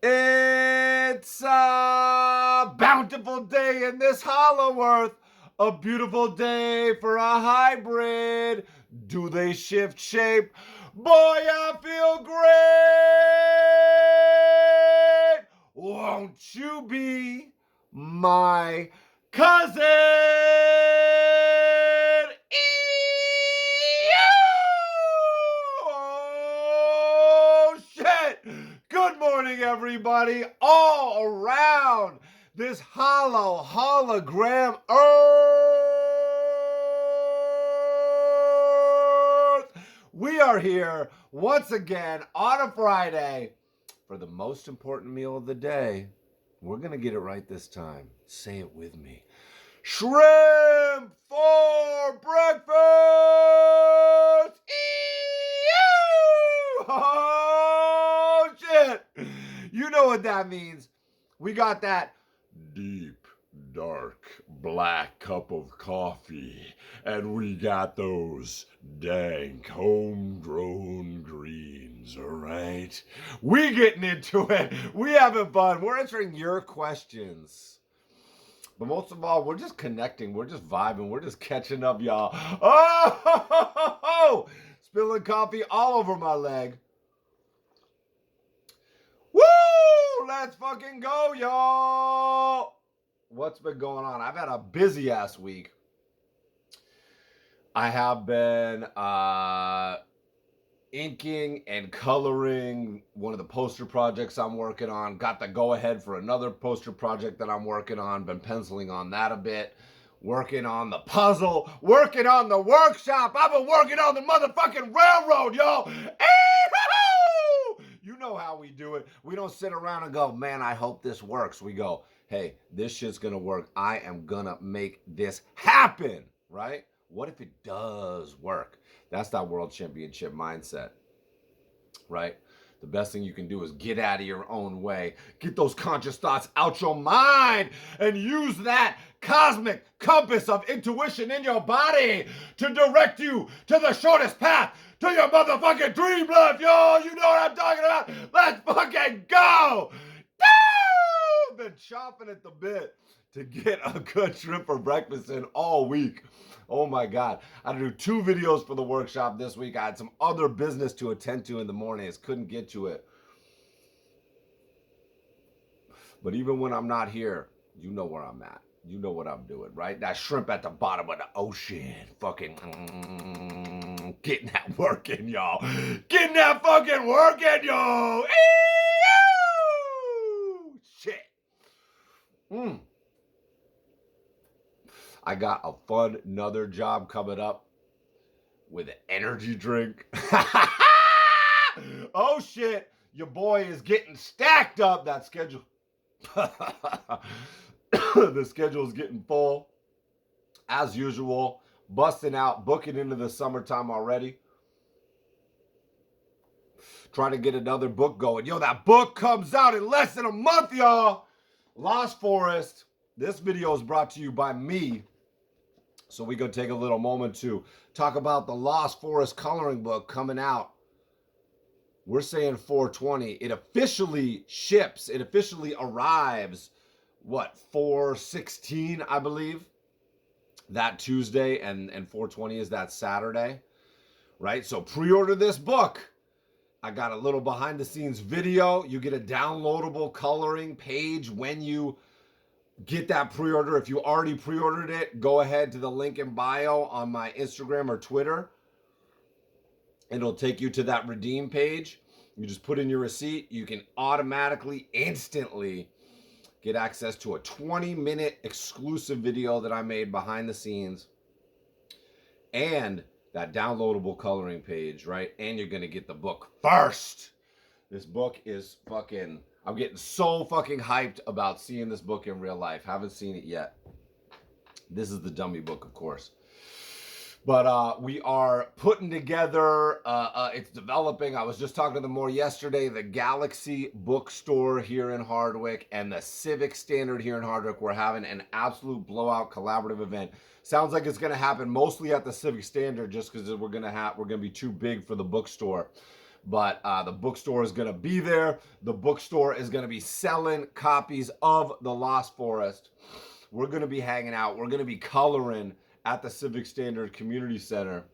It's a bountiful day in this hollow earth. A beautiful day for a hybrid. Do they shift shape? Boy, I feel great. Won't you be my cousin? Oh, shit. Good morning, everybody, all around this hollow hologram earth. We are here once again on a Friday for the most important meal of the day. We're going to get it right this time. Say it with me. Shrimp for breakfast! Ew! Oh, shit! You know what that means. We got that deep, dark, black cup of coffee, and we got those dank, homegrown greens, all right? We getting into it. We having fun. We're answering your questions. But most of all, we're just connecting. We're just vibing. We're just catching up, y'all. Oh! Spilling coffee all over my leg. Woo! Let's fucking go, y'all. What's been going on? I've had a busy ass week. I have been inking and coloring one of the poster projects I'm working on. Got the go ahead for another poster project that I'm working on. Been penciling on that a bit. Working on the puzzle. Working on the workshop. I've been working on the motherfucking railroad, y'all. You know how we do it. We don't sit around and go, man, I hope this works. We go, hey, this shit's gonna work. I am gonna make this happen, right? What if it does work? That's that world championship mindset, right? The best thing you can do is get out of your own way. Get those conscious thoughts out your mind and use that cosmic compass of intuition in your body to direct you to the shortest path to your motherfucking dream life, yo. You know what I'm talking about? Let's fucking go. Woo! Been chomping at the bit to get a good shrimp for breakfast in all week. Oh my God. I had to do 2 videos for the workshop this week. I had some other business to attend to in the mornings. Couldn't get to it. But even when I'm not here, you know where I'm at. You know what I'm doing, right? That shrimp at the bottom of the ocean. Fucking getting that work in, y'all. Getting that fucking work in, y'all. Ew! Shit. I got a fun another job coming up with an energy drink. Oh shit, your boy is getting stacked up. That schedule. The schedule is getting full. As usual, busting out, booking into the summertime already. Trying to get another book going. Yo, that book comes out in less than a month, y'all. Lost Forest. This video is brought to you by me. So we go take a little moment to talk about the Lost Forest coloring book coming out. We're saying 420. It officially ships. It officially arrives, what, 4/16, I believe, that Tuesday, and 420 is that Saturday, right? So pre-order this book. I got a little behind the scenes video. You get a downloadable coloring page when you get that pre-order. If you already pre-ordered it, go ahead to the link in bio on my Instagram or Twitter. It'll take you to that redeem page. You just put in your receipt. You can automatically, instantly get access to a 20-minute exclusive video that I made behind the scenes and that downloadable coloring page, right? And you're going to get the book first. This book is fucking... I'm getting so fucking hyped about seeing this book in real life. Haven't seen it yet. This is the dummy book, of course. But we are putting together, it's developing. I was just talking to them more yesterday. The Galaxy Bookstore here in Hardwick and the Civic Standard here in Hardwick. We're having an absolute blowout collaborative event. Sounds like it's going to happen mostly at the Civic Standard just because we're going to be too big for the bookstore. But the bookstore is going to be there. The bookstore is going to be selling copies of The Lost Forest. We're going to be hanging out. We're going to be coloring at the Civic Standard Community Center.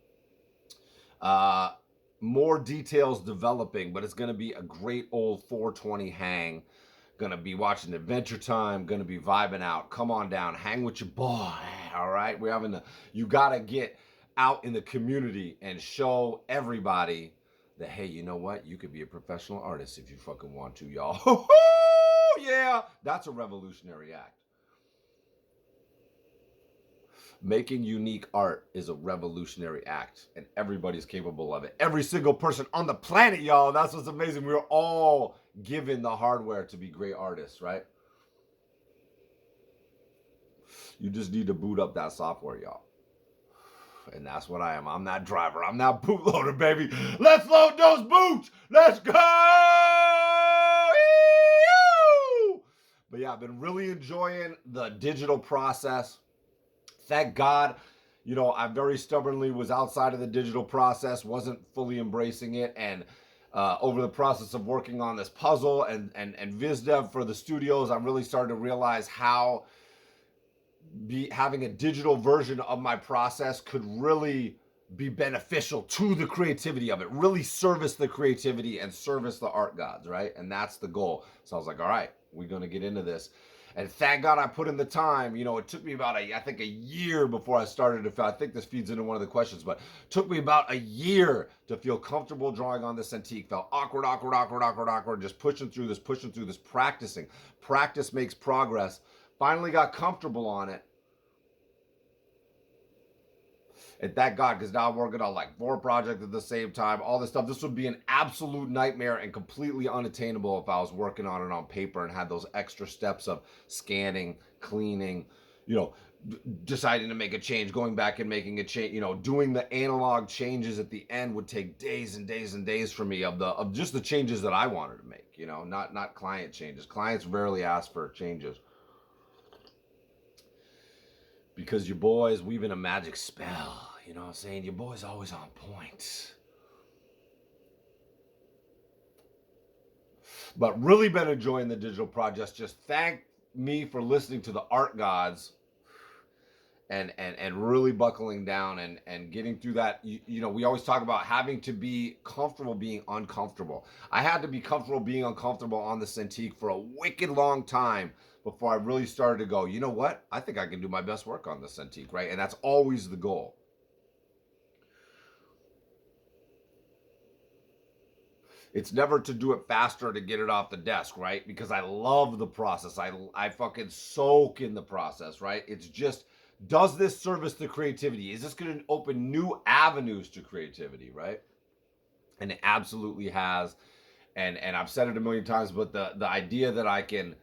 More details developing, but it's going to be a great old 420 hang. Going to be watching Adventure Time. Going to be vibing out. Come on down. Hang with your boy. All right? We're having you got to get out in the community and show everybody that, hey, you know what? You could be a professional artist if you fucking want to, y'all. Yeah, that's a revolutionary act. Making unique art is a revolutionary act, and everybody's capable of it. Every single person on the planet, y'all. That's what's amazing. We're all given the hardware to be great artists, right? You just need to boot up that software, y'all. And that's what I am. I'm that driver. I'm that bootloader, baby. Let's load those boots. Let's go. But yeah, I've been really enjoying the digital process. Thank God, you know, I very stubbornly was outside of the digital process, wasn't fully embracing it. And over the process of working on this puzzle and VizDev for the studios, I'm really starting to realize how having a digital version of my process could really be beneficial to the creativity of it, really service the creativity and service the art gods, right? And that's the goal. So I was like, all right, we're going to get into this. And thank God I put in the time. You know, it took me about I think a year before I started to, I think this feeds into one of the questions, but it took me about a year to feel comfortable drawing on this Cintiq. Felt awkward, just pushing through this, practicing. Practice makes progress. Finally got comfortable on it. And thank God, because now I'm working on like 4 projects at the same time, all this stuff. This would be an absolute nightmare and completely unattainable if I was working on it on paper and had those extra steps of scanning, cleaning, you know, deciding to make a change, going back and making a change, you know, doing the analog changes at the end would take days and days and days for me of just the changes that I wanted to make, you know, not client changes. Clients rarely ask for changes. Because your boy's weaving a magic spell. You know what I'm saying? Your boy's always on point. But really been enjoying the digital projects. Just thank me for listening to the art gods and really buckling down and getting through that. You know, we always talk about having to be comfortable being uncomfortable. I had to be comfortable being uncomfortable on the Cintiq for a wicked long time before I really started to go, you know what? I think I can do my best work on the Cintiq, right? And that's always the goal. It's never to do it faster to get it off the desk, right? Because I love the process. I fucking soak in the process, right? It's just, does this service the creativity? Is this going to open new avenues to creativity, right? And it absolutely has. And I've said it a million times, but the idea that I can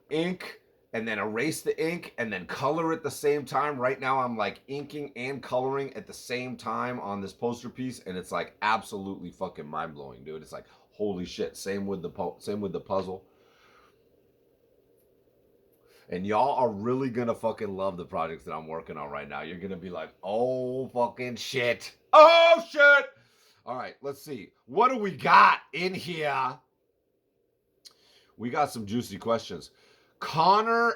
ink and then erase the ink and then color at the same time. Right now I'm like inking and coloring at the same time on this poster piece, and it's like absolutely fucking mind-blowing, dude. It's like, holy shit. Same with the puzzle. And y'all are really gonna fucking love the projects that I'm working on right now. You're gonna be like, oh fucking shit. Oh shit. All right, let's see. What do we got in here? We got some juicy questions. Connor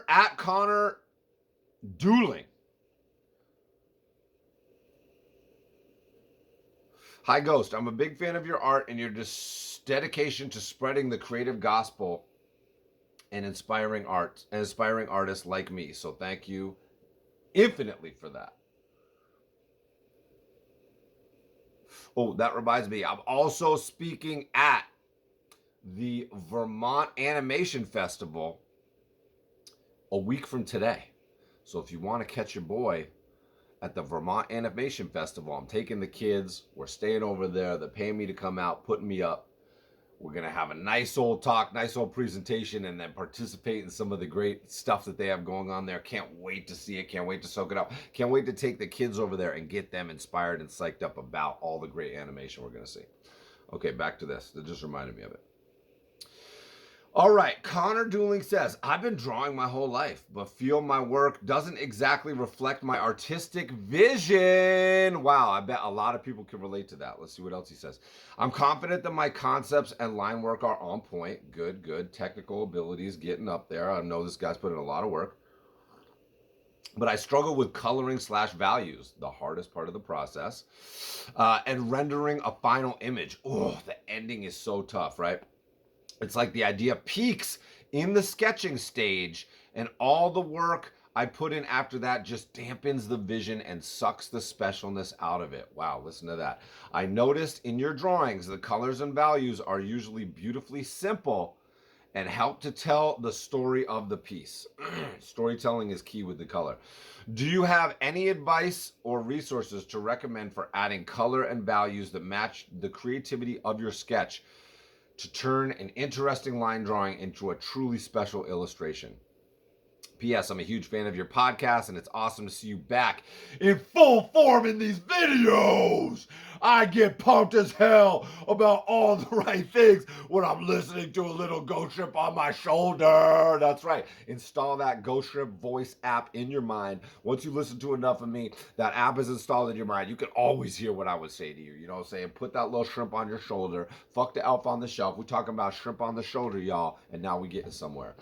Dueling. Hi Ghost, I'm a big fan of your art and your dedication to spreading the creative gospel and inspiring artists like me. So thank you infinitely for that. Oh, that reminds me, I'm also speaking at the Vermont Animation Festival a week from today. So if you want to catch your boy at the Vermont Animation Festival, I'm taking the kids. We're staying over there. They're paying me to come out, putting me up. We're going to have a nice old talk, nice old presentation, and then participate in some of the great stuff that they have going on there. Can't wait to see it. Can't wait to soak it up. Can't wait to take the kids over there and get them inspired and psyched up about all the great animation we're going to see. Okay, back to this. That just reminded me of it. All right, Connor Dooling says, I've been drawing my whole life, but feel my work doesn't exactly reflect my artistic vision. Wow, I bet a lot of people can relate to that. Let's see what else he says. I'm confident that my concepts and line work are on point. Good, good. Technical abilities getting up there. I know this guy's put in a lot of work. But I struggle with coloring / values, the hardest part of the process, and rendering a final image. Oh, the ending is so tough, right? It's like the idea peaks in the sketching stage, and all the work I put in after that just dampens the vision and sucks the specialness out of it. Wow, listen to that. I noticed in your drawings the colors and values are usually beautifully simple and help to tell the story of the piece. Storytelling is key with the color. Do you have any advice or resources to recommend for adding color and values that match the creativity of your sketch to turn an interesting line drawing into a truly special illustration? P.S. I'm a huge fan of your podcast, and it's awesome to see you back in full form in these videos. I get pumped as hell about all the right things when I'm listening to a little Ghostshrimp on my shoulder. That's right. Install that Ghostshrimp voice app in your mind. Once you listen to enough of me, that app is installed in your mind. You can always hear what I would say to you. You know what I'm saying? Put that little shrimp on your shoulder. Fuck the elf on the shelf. We're talking about shrimp on the shoulder, y'all. And now we getting somewhere.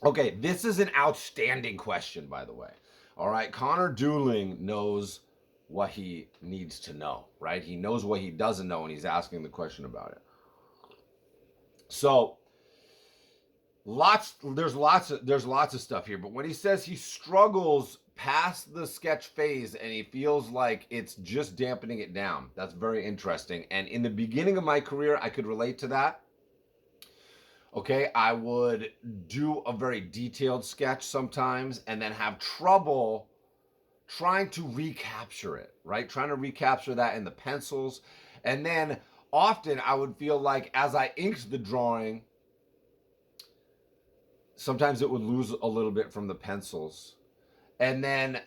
Okay, this is an outstanding question, by the way. All right, Connor Dooling knows what he needs to know, right? He knows what he doesn't know, and he's asking the question about it. So, there's lots of stuff here, but when he says he struggles past the sketch phase and he feels like it's just dampening it down, that's very interesting. And in the beginning of my career, I could relate to that. Okay, I would do a very detailed sketch sometimes and then have trouble trying to recapture it, right? Trying to recapture that in the pencils. And then often I would feel like as I inked the drawing, sometimes it would lose a little bit from the pencils. And then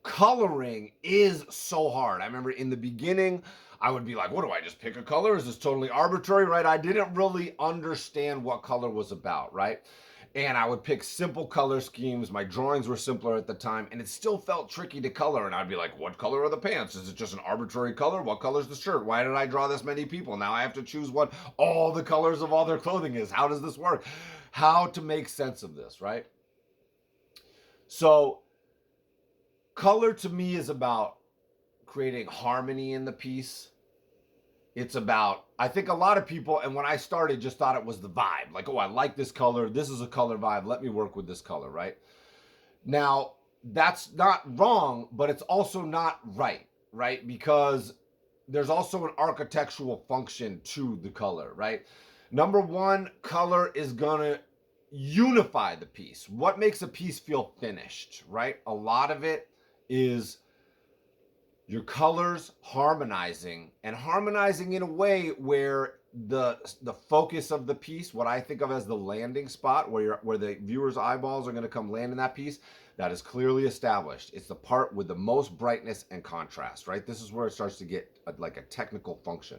coloring is so hard. I remember in the beginning, I would be like, what do I just pick a color? Is this totally arbitrary, right? I didn't really understand what color was about, right? And I would pick simple color schemes. My drawings were simpler at the time, and it still felt tricky to color. And I'd be like, what color are the pants? Is it just an arbitrary color? What color's the shirt? Why did I draw this many people? Now I have to choose what all the colors of all their clothing is. How does this work? How to make sense of this, right? So color to me is about creating harmony in the piece. It's about, I think a lot of people, and when I started, just thought it was the vibe. Like, oh, I like this color. This is a color vibe. Let me work with this color, right? Now, that's not wrong, but it's also not right, right? Because there's also an architectural function to the color, right? Number one, color is going to unify the piece. What makes a piece feel finished, right? A lot of it is your colors harmonizing in a way where the focus of the piece, what I think of as the landing spot, where the viewer's eyeballs are going to come land in that piece, that is clearly established. It's the part with the most brightness and contrast, right? This is where it starts to get like a technical function.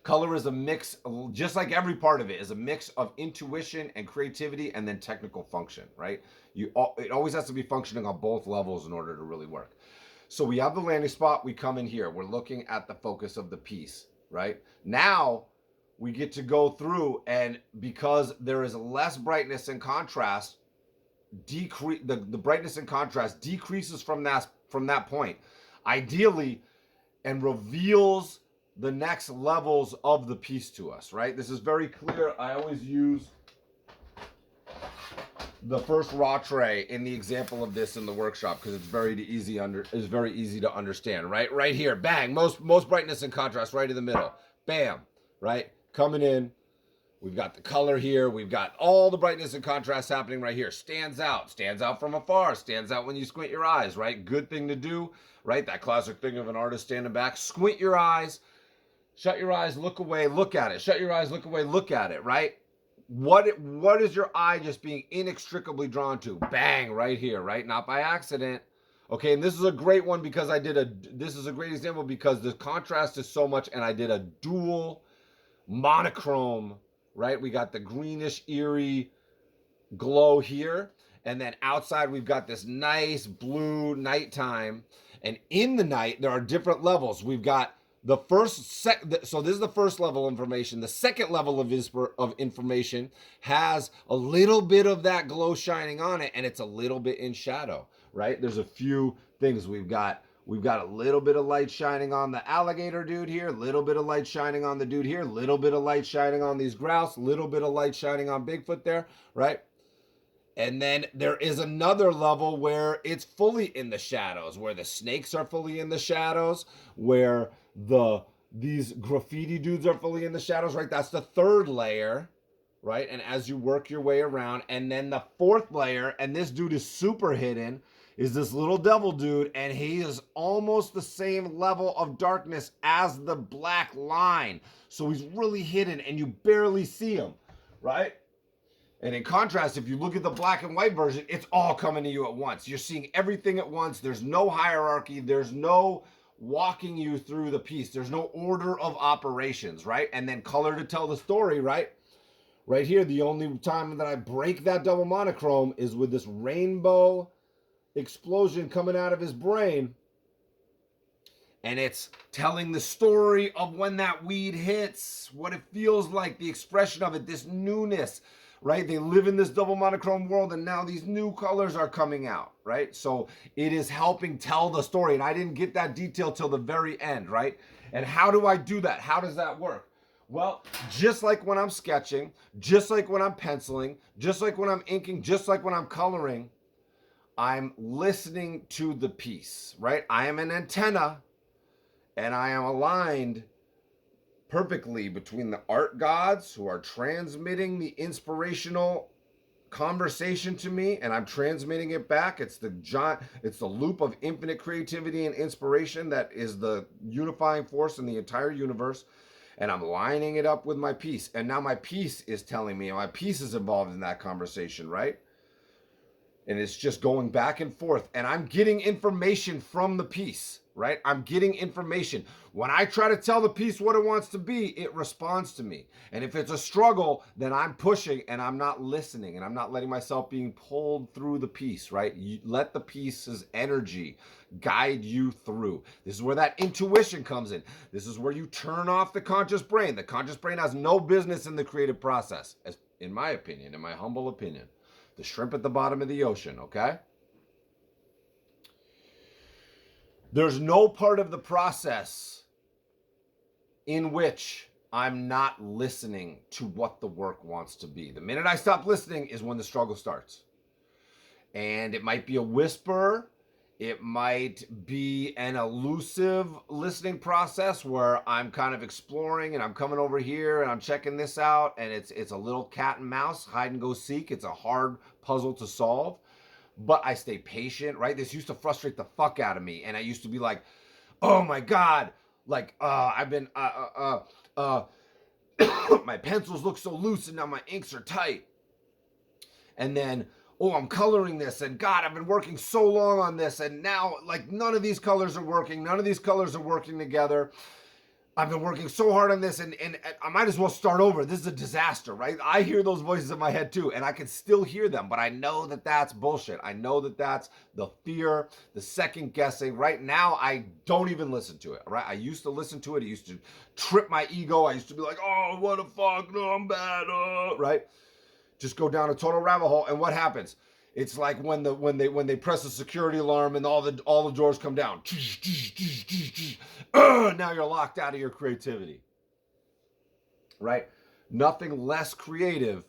Color is a mix, just like every part of it is a mix of intuition and creativity and then technical function, right? It always has to be functioning on both levels in order to really work. So we have the landing spot, we come in here, we're looking at the focus of the piece, right? Now we get to go through, and because there is less brightness and contrast, the brightness and contrast decreases from that point, ideally, and reveals the next levels of the piece to us, right? This is very clear. I always use the first raw tray in the example of this in the workshop because it's very easy to understand, right? Right here, bang, most brightness and contrast right in the middle, bam, right? Coming in, we've got the color here, we've got all the brightness and contrast happening right here. Stands out from afar, stands out when you squint your eyes, right? Good thing to do, right? That classic thing of an artist standing back, squint your eyes, shut your eyes, look away, look at it, shut your eyes, look away, look at it, right? What is your eye just being inextricably drawn to? Bang, right here, right? Not by accident. Okay, and this is a great one because this is a great example because the contrast is so much, and I did a dual monochrome right? We got the greenish, eerie glow here. And then outside, we've got this nice blue nighttime. And in the night, there are different levels. We've got the so this is the first level of information. The second level of information has a little bit of that glow shining on it, and it's a little bit in shadow, right? There's a few things. We've got a little bit of light shining on the alligator dude here, a little bit of light shining on the dude here, a little bit of light shining on these grouse, a little bit of light shining on Bigfoot there, right? And then there is another level where it's fully in the shadows, where the snakes are fully in the shadows, where these graffiti dudes are fully in the shadows, right? That's the third layer, right? And as you work your way around, and then the fourth layer, and this dude is super hidden, is this little devil dude, and he is almost the same level of darkness as the black line. So he's really hidden, and you barely see him, right? And in contrast, if you look at the black and white version, it's all coming to you at once. You're seeing everything at once. There's no hierarchy. There's no walking you through the piece. There's no order of operations, right? And then color to tell the story, right? Right here, the only time that I break that double monochrome is with this rainbow explosion coming out of his brain. And it's telling the story of when that weed hits, what it feels like, the expression of it, this newness, right? They live in this double monochrome world, and now these new colors are coming out, right? So it is helping tell the story, and I didn't get that detail till the very end, right? And how do I do that? How does that work? Well, just like when I'm sketching, just like when I'm penciling, just like when I'm inking, just like when I'm coloring, I'm listening to the piece, right? I am an antenna, and I am aligned perfectly between the art gods who are transmitting the inspirational conversation to me, and I'm transmitting it back. It's the loop of infinite creativity and inspiration that is the unifying force in the entire universe. And I'm lining it up with my piece, and now my piece is telling me, and my piece is involved in that conversation, right? And it's just going back and forth, and I'm getting information from the piece, right? I'm getting information. When I try to tell the piece what it wants to be, it responds to me. And if it's a struggle, then I'm pushing and I'm not listening, and I'm not letting myself being pulled through the piece, right? You let the piece's energy guide you through. This is where that intuition comes in. This is where you turn off the conscious brain. The conscious brain has no business in the creative process, as in my opinion, in my humble opinion. The shrimp at the bottom of the ocean, okay? There's no part of the process in which I'm not listening to what the work wants to be. The minute I stop listening is when the struggle starts. And it might be a whisper. It might be an elusive listening process where I'm kind of exploring and I'm coming over here and I'm checking this out, and it's a little cat and mouse, hide and go seek. It's a hard puzzle to solve, but I stay patient, right? This used to frustrate the fuck out of me, and I used to be like, oh my God, like, I've been, my pencils look so loose and now my inks are tight. And then, oh, I'm coloring this, and God, I've been working so long on this, and now, like, none of these colors are working. None of these colors are working together. I've been working so hard on this, and I might as well start over. This is a disaster, right? I hear those voices in my head too, and I can still hear them, but I know that that's bullshit. I know that that's the fear, the second guessing. Right now, I don't even listen to it, right? I used to listen to it. It used to trip my ego. I used to be like, oh, what the fuck? No, I'm bad, right? Just go down a total rabbit hole, and what happens? It's like when they press the security alarm and all the doors come down. Now you're locked out of your creativity, right? Nothing less creative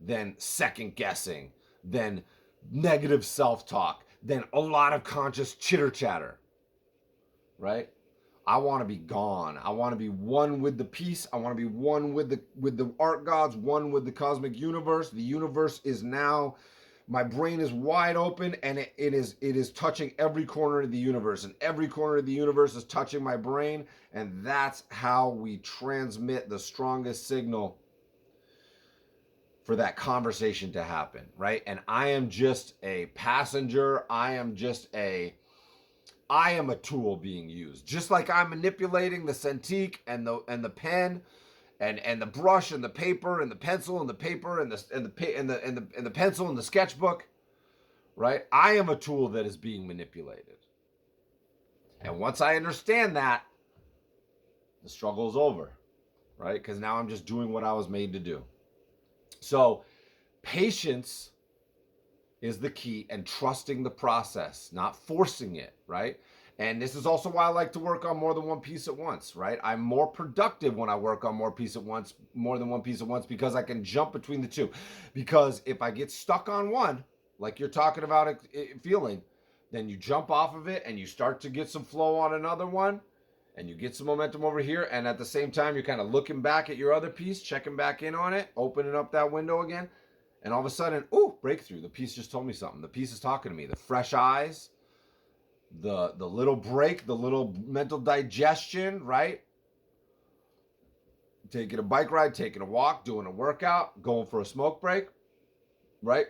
than second guessing, than negative self-talk, than a lot of conscious chitter chatter, right? I want to be gone. I want to be one with the piece. I want to be one with the art gods, one with the cosmic universe. The universe is now, my brain is wide open, and it is touching every corner of the universe, and every corner of the universe is touching my brain, and that's how we transmit the strongest signal for that conversation to happen, right? And I am just a passenger. I am a tool being used. Just like I'm manipulating the Cintiq and the pen and the brush and the paper and the pencil and the paper and the pencil and the sketchbook, right? I am a tool that is being manipulated. And once I understand that, the struggle is over, right? Because now I'm just doing what I was made to do. So patience is the key, and trusting the process, not forcing it, right? And this is also why I like to work on more than one piece at once, right? I'm more productive when I work on more than one piece at once, because I can jump between the two. Because if I get stuck on one, like you're talking about feeling, then you jump off of it and you start to get some flow on another one, and you get some momentum over here, and at the same time you're kind of looking back at your other piece, checking back in on it, opening up that window again, and all of a sudden, ooh, breakthrough. The piece just told me something. The piece is talking to me. The fresh eyes, the little break, the little mental digestion, right? Taking a bike ride, taking a walk, doing a workout, going for a smoke break, right?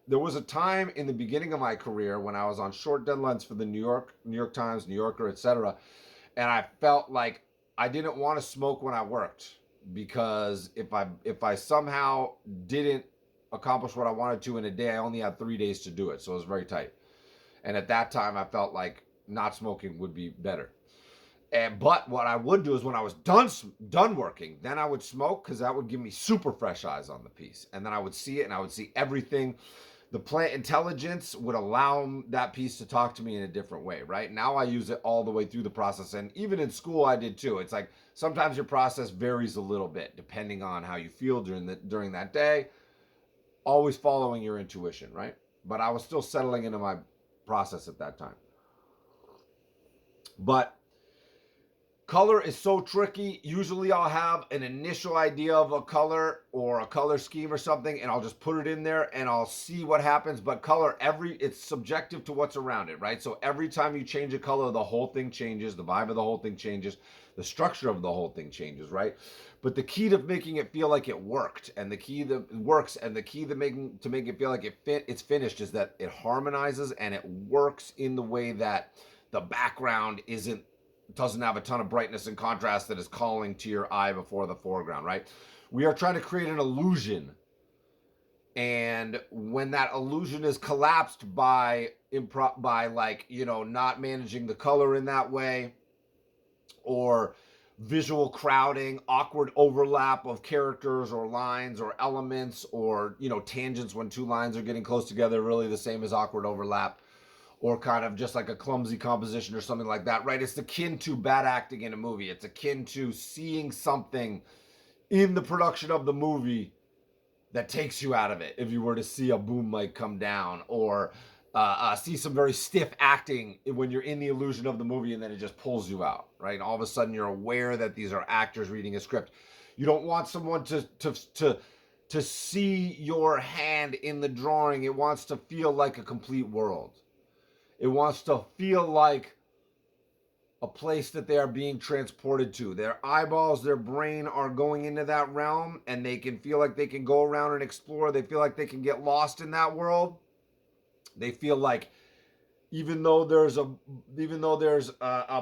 There was a time in the beginning of my career when I was on short deadlines for the New York Times, New Yorker, etc., and I felt like I didn't want to smoke when I worked, because if I somehow didn't accomplish what I wanted to in a day, I only had 3 days to do it, so it was very tight. And at that time, I felt like not smoking would be better. But what I would do is when I was done working, then I would smoke, because that would give me super fresh eyes on the piece, and then I would see it, and I would see everything. The plant intelligence would allow that piece to talk to me in a different way, right? Now I use it all the way through the process, and even in school I did too. It's like sometimes your process varies a little bit depending on how you feel during that day, always following your intuition, right? But I was still settling into my process at that time. But color is so tricky. Usually I'll have an initial idea of a color or a color scheme or something, and I'll just put it in there and I'll see what happens. But color, it's subjective to what's around it, right? So every time you change a color, the whole thing changes, the vibe of the whole thing changes, the structure of the whole thing changes, right? But the key to making it feel like it worked, and the key that works, and the key to make it feel like it's finished, is that it harmonizes and it works in the way that the background doesn't have a ton of brightness and contrast that is calling to your eye before the foreground, right? We are trying to create an illusion. And when that illusion is collapsed by not managing the color in that way, or visual crowding, awkward overlap of characters or lines or elements, or, tangents when two lines are getting close together, really the same as awkward overlap, or kind of just like a clumsy composition or something like that, right? It's akin to bad acting in a movie. It's akin to seeing something in the production of the movie that takes you out of it. If you were to see a boom mic come down, or see some very stiff acting when you're in the illusion of the movie, and then it just pulls you out, right? And all of a sudden you're aware that these are actors reading a script. You don't want someone to see your hand in the drawing. It wants to feel like a complete world. It wants to feel like a place that they are being transported to. Their eyeballs, their brain are going into that realm, and they can feel like they can go around and explore. They feel like they can get lost in that world. They feel like even though there's a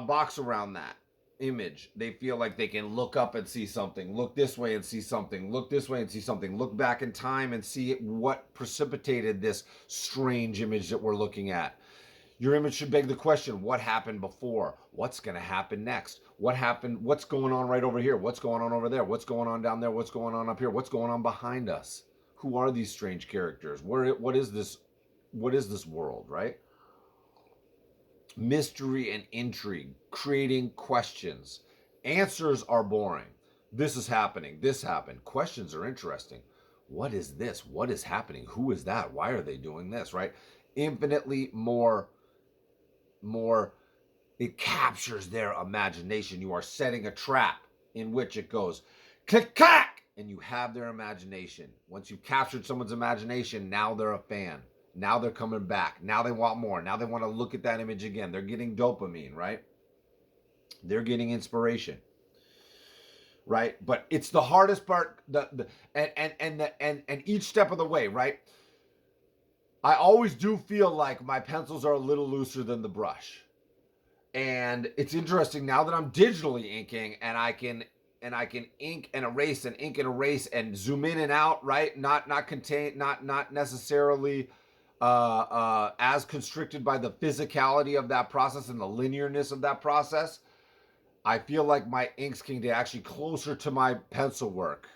box around that image, they feel like they can look up and see something, look this way and see something, look this way and see something, look back in time and see what precipitated this strange image that we're looking at. Your image should beg the question, what happened before? What's going to happen next? What happened? What's going on right over here? What's going on over there? What's going on down there? What's going on up here? What's going on behind us? Who are these strange characters? What is this world, right? Mystery and intrigue, creating questions. Answers are boring. This is happening. This happened. Questions are interesting. What is this? What is happening? Who is that? Why are they doing this, right? Infinitely more, it captures their imagination. You are setting a trap in which it goes click clack, and you have their imagination. Once you've captured someone's imagination, now they're a fan. Now they're coming back. Now they want more. Now they want to look at that image again. They're getting dopamine, right? They're getting inspiration, right? But it's the hardest part. And each step of the way, right? I always do feel like my pencils are a little looser than the brush. And it's interesting now that I'm digitally inking, and I can and I can ink and erase and zoom in and out, right? Not necessarily as constricted by the physicality of that process and the linearness of that process. I feel like my inks can get actually closer to my pencil work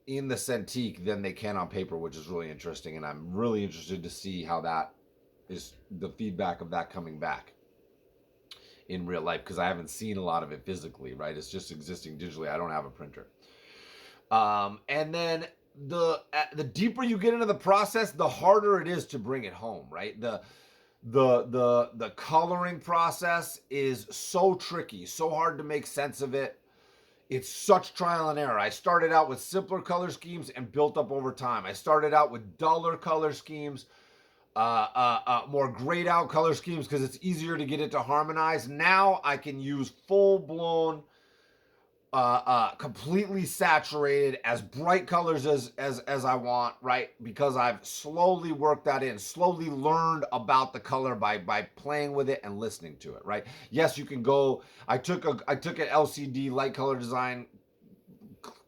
in the Cintiq than they can on paper, which is really interesting. And I'm really interested to see how that is, the feedback of that coming back in real life, because I haven't seen a lot of it physically, right? It's just existing digitally. I don't have a printer. And then the deeper you get into the process, the harder it is to bring it home, right? The coloring process is so tricky, so hard to make sense of it. It's such trial and error. I started out with simpler color schemes and built up over time. I started out with duller color schemes, more grayed out color schemes because it's easier to get it to harmonize. Now I can use full blown, completely saturated, as bright colors as I want, right? Because I've slowly worked that in, slowly learned about the color by playing with it and listening to it, right? Yes, you can go. I took an LCD light color design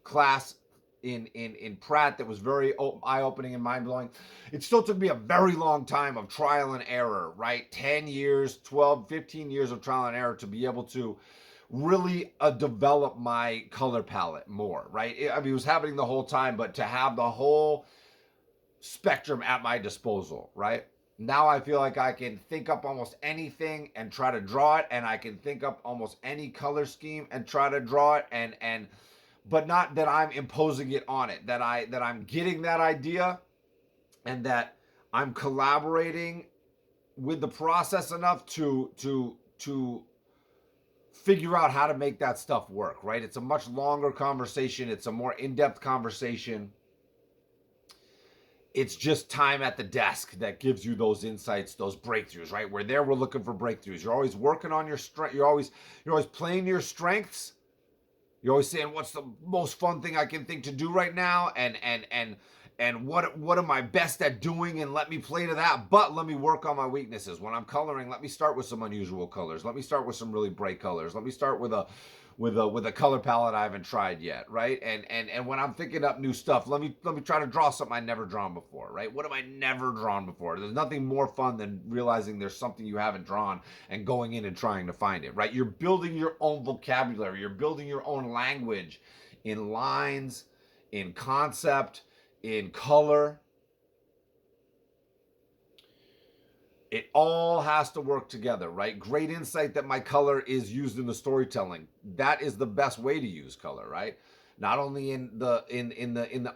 class in Pratt that was very eye-opening and mind-blowing. It still took me a very long time of trial and error, right? 10 years, 12, 15 years of trial and error to be able to really develop my color palette more, right? I mean, it was happening the whole time, but to have the whole spectrum at my disposal, right? Now I feel like I can think up almost anything and try to draw it, and I can think up almost any color scheme and try to draw it, and but not that I'm imposing it on it, that I'm getting that idea and that I'm collaborating with the process enough to figure out how to make that stuff work, right? It's a much longer conversation. It's a more in-depth conversation. It's just time at the desk that gives you those insights, those breakthroughs, right? We're looking for breakthroughs. You're always working on your strength. You're always playing to your strengths. You're always saying, what's the most fun thing I can think to do right now? And what am I best at doing? And let me play to that, but let me work on my weaknesses. When I'm coloring, let me start with some unusual colors. Let me start with some really bright colors. Let me start with a color palette I haven't tried yet, right? And when I'm thinking up new stuff, let me try to draw something I've never drawn before, right? What have I never drawn before? There's nothing more fun than realizing there's something you haven't drawn and going in and trying to find it, right? You're building your own vocabulary. You're building your own language in lines, in concept, in color. It all has to work together, right? Great insight that my color is used in the storytelling. That is the best way to use color, right? Not only in the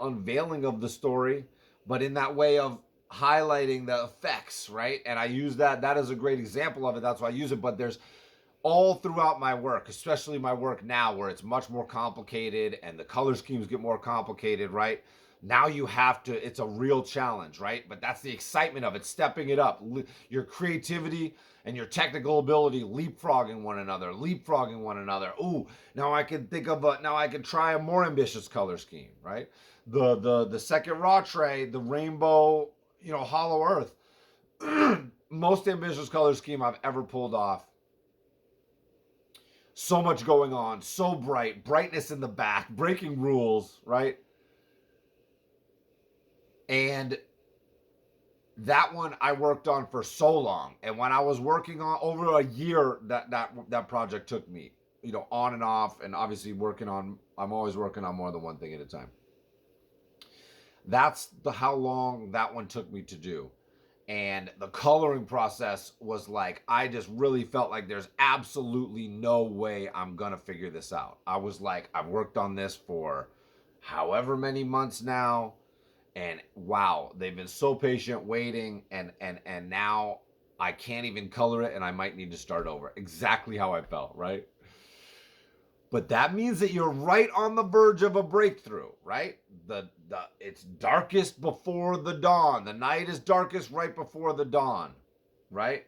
unveiling of the story, but in that way of highlighting the effects, right? And I use that is a great example of it. That's why I use it. But there's all throughout my work, especially my work now, where it's much more complicated and the color schemes get more complicated, right? Now you have to, it's a real challenge, right? But that's the excitement of it, stepping it up. Your creativity and your technical ability leapfrogging one another. Ooh, now I can try a more ambitious color scheme, right? The second raw tray, the rainbow, hollow earth, most ambitious color scheme I've ever pulled off. So much going on, so bright, brightness in the back, breaking rules, right? And that one I worked on for so long. And when I was working on over a year, that project took me, on and off, and obviously I'm always working on more than one thing at a time. That's how long that one took me to do. And the coloring process was like, I just really felt like there's absolutely no way I'm gonna figure this out. I was like, I've worked on this for however many months now. And wow, they've been so patient waiting, and now I can't even color it, and I might need to start over. Exactly how I felt, right? But that means that you're right on the verge of a breakthrough, right? It's darkest before the dawn. The night is darkest right before the dawn, right?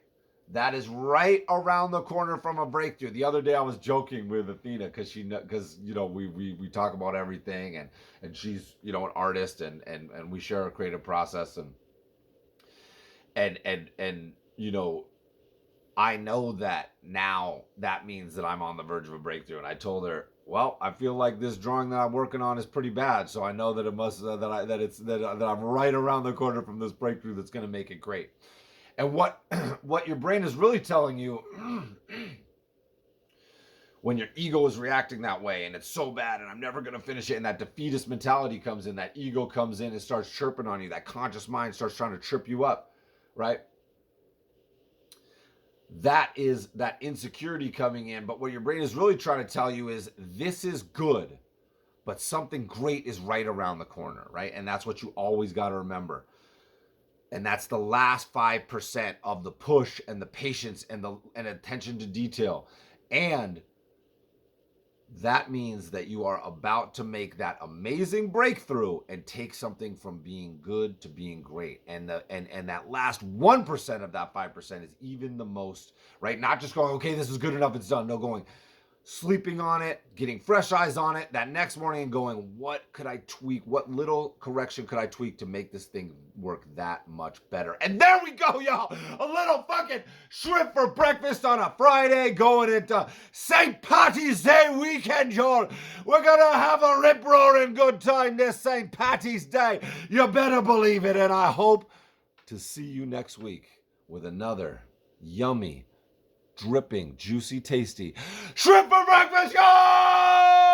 That is right around the corner from a breakthrough. The other day I was joking with Athena because we talk about everything, and she's an artist, and we share a creative process, and I know that now that means that I'm on the verge of a breakthrough. And I told her, well, I feel like this drawing that I'm working on is pretty bad, so I know that it must that I'm right around the corner from this breakthrough that's going to make it great. And what what your brain is really telling you when your ego is reacting that way and it's so bad and I'm never going to finish it, and that defeatist mentality comes in, that ego comes in and starts chirping on you, that conscious mind starts trying to trip you up, right? That is that insecurity coming in. But what your brain is really trying to tell you is this is good, but something great is right around the corner, right? And that's what you always got to remember. And that's the last 5% of the push and the patience and the attention to detail. And that means that you are about to make that amazing breakthrough and take something from being good to being great. And that last 1% of that 5% is even the most, right? Not just going, okay, this is good enough, it's done. No, going, sleeping on it, getting fresh eyes on it that next morning and going, what could I tweak? What little correction could I tweak to make this thing work that much better? And there we go, y'all. A little fucking shrimp for breakfast on a Friday, going into St. Patty's Day weekend, y'all. We're gonna have a rip-roaring good time this St. Patty's Day. You better believe it. And I hope to see you next week with another yummy, dripping, juicy, tasty shrimp for breakfast, y'all!